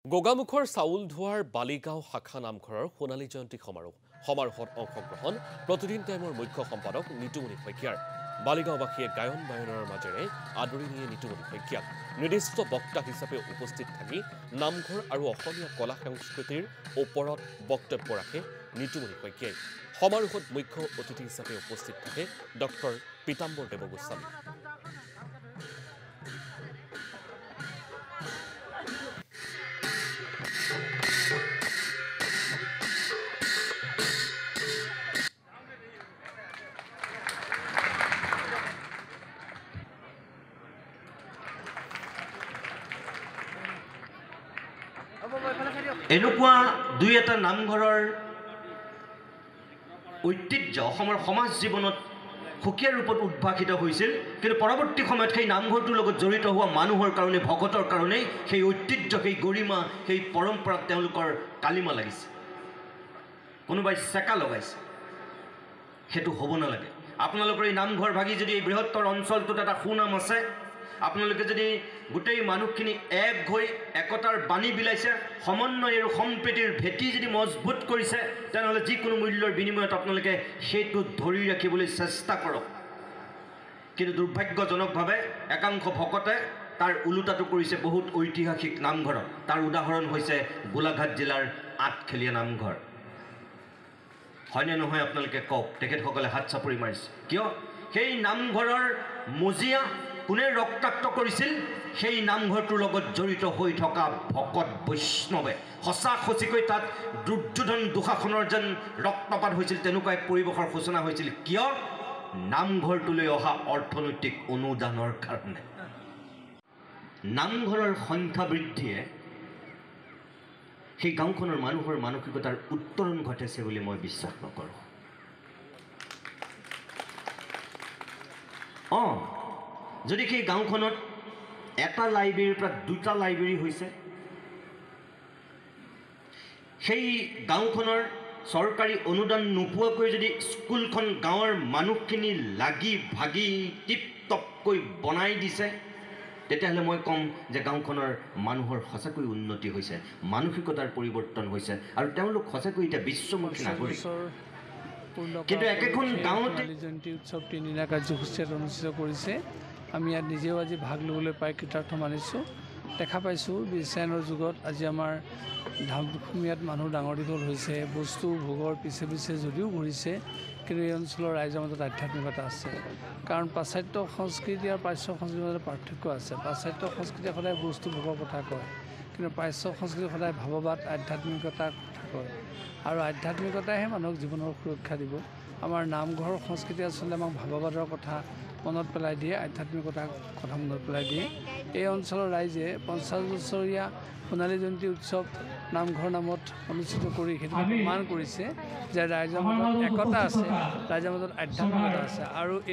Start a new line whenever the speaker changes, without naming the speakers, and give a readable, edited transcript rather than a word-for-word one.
গোগামুখৰ চাউল ধোৱাৰ বালিগাঁও শাখা নামঘৰৰ সোণালী জয়ন্তী সমাৰোহত অংশগ্ৰহণ প্ৰতিদিন টাইমৰ মুখ্য সম্পাদক নিতুমণি শইকীয়াৰ। বালিগাঁওবাসীয়ে গায়ন বায়নৰ মাজেৰে আদৰি নিয়ে নিতুমণি শইকীয়াক। নিৰ্দিষ্ট বক্তা হিচাপে উপস্থিত থাকি নামঘৰ আৰু অসমীয়া কলা সংস্কৃতিৰ ওপৰত বক্তব্য ৰাখে নিতুমণি শইকীয়াই। সমাৰোহত মুখ্য অতিথি হিচাপে উপস্থিত থাকে ডক্টৰ পীতাম্বৰ দেৱগোস্বামী।
এনেকুৱা দুই এটা নামঘৰৰ ঐতিহ্য অসমৰ সমাজ জীৱনত সুকীয়া ৰূপত উদ্ভাসিত হৈছিল, কিন্তু পৰৱৰ্তী সময়ত সেই নামঘৰটোৰ লগত জড়িত হোৱা মানুহৰ কাৰণে, ভকতৰ কাৰণেই সেই ঐতিহ্য, সেই গৰিমা, সেই পৰম্পৰাত তেওঁলোকৰ কালিমা লাগিছে, কোনোবাই চেকা লগাইছে। সেইটো হ'ব নালাগে। আপোনালোকৰ এই নামঘৰ ভাগি যদি এই বৃহত্তৰ অঞ্চলটোত এটা সুনাম আছে, আপোনালোকে যদি গোটেই মানুহখিনি এক হৈ একতাৰ বাণী বিলাইছে, সমন্বয় আৰু সম্প্ৰীতিৰ ভেটি যদি মজবুত কৰিছে, তেনেহ'লে যিকোনো মূল্যৰ বিনিময়ত আপোনালোকে সেইটো ধৰি ৰাখিবলৈ চেষ্টা কৰক। কিন্তু দুৰ্ভাগ্যজনকভাৱে একাংশ ভকতে তাৰ ওলোটাটো কৰিছে বহুত ঐতিহাসিক নামঘৰত। তাৰ উদাহৰণ হৈছে গোলাঘাট জিলাৰ আঠখেলীয়া নামঘৰ। হয়নে নহয় আপোনালোকে কওক? তেখেতসকলে হাত চাপৰি মাৰিছে। কিয়? সেই নামঘৰৰ মজিয়া কোনে ৰক্তাক্ত কৰিছিল? সেই নামঘৰটোৰ লগত জড়িত হৈ থকা ভকত বৈষ্ণৱে। সঁচা সঁচিকৈ তাত দুৰ্যোধন দুঃশাসনৰ যেন ৰক্তপাত হৈছিল, তেনেকুৱা এক পৰিৱেশৰ সূচনা হৈছিল। কিয়? নামঘৰটোলৈ অহা অৰ্থনৈতিক অনুদানৰ কাৰণে। নামঘৰৰ সংখ্যা বৃদ্ধিয়ে সেই গাঁওখনৰ মানুহৰ মানসিকতাৰ উত্তৰণ ঘটাইছে বুলি মই বিশ্বাস নকৰোঁ। যদি সেই গাঁওখনত এটা লাইব্ৰেৰীৰ পৰা দুটা লাইব্ৰেৰী হৈছে, সেই গাঁওখনৰ চৰকাৰী অনুদান নোপোৱাকৈ যদি স্কুলখন গাঁৱৰ মানুহখিনি লাগি ভাগি টিপ টপকৈ বনাই দিছে, তেতিয়াহ'লে মই ক'ম যে গাঁওখনৰ মানুহৰ সঁচাকৈ উন্নতি হৈছে, মানসিকতাৰ পৰিৱৰ্তন হৈছে, আৰু তেওঁলোক সঁচাকৈ এতিয়া বিশ্বমুখী নাগৰিক। কিন্তু একেখন গাঁৱতে
জয়ন্তী উৎসৱ 3 দিনীয়া কাৰ্যসূচী অনুষ্ঠিত কৰিছে। আমি ইয়াত নিজেও আজি ভাগ ল'বলৈ পাই কৃতাৰ্থ মানিছোঁ। দেখা পাইছোঁ বিশ্বায়নৰ যুগত আজি আমাৰ ধামখুমীয়াত মানুহ ডাঙৰ দীঘল হৈছে, বস্তু ভোগৰ পিছে পিছে যদিও ঘূৰিছে, কিন্তু এই অঞ্চলৰ ৰাইজৰ মাজত আধ্যাত্মিকতা আছে। কাৰণ পাশ্চাত্য সংস্কৃতি আৰু প্ৰাচ্য সংস্কৃতিৰ মাজত পাৰ্থক্য আছে। পাশ্চাত্য সংস্কৃতিয়ে সদায় বস্তু ভোগৰ কথা কয়, কিন্তু প্ৰাচ্য সংস্কৃতি সদায় ভাৱবাদ, আধ্যাত্মিকতাৰ কথা কয়, আৰু আধ্যাত্মিকতাইহে মানুহক জীৱনৰ সুৰক্ষা দিব। আমাৰ নামঘৰৰ সংস্কৃতি আচলতে আমাক ভাৱবাদৰ কথা মনত পেলাই দিয়ে, আধ্যাত্মিকতাৰ কথা মনত পেলাই দিয়ে। এই অঞ্চলৰ ৰাইজে 50 বছৰীয়া সোণালী জয়ন্তী উৎসৱ নামঘৰ নামত অনুষ্ঠিত কৰি সেইটো প্ৰমাণ কৰিছে যে ৰাইজৰ মাজত একতা আছে, ৰাইজৰ মাজত আধ্যাত্মিকতা আছে। আৰু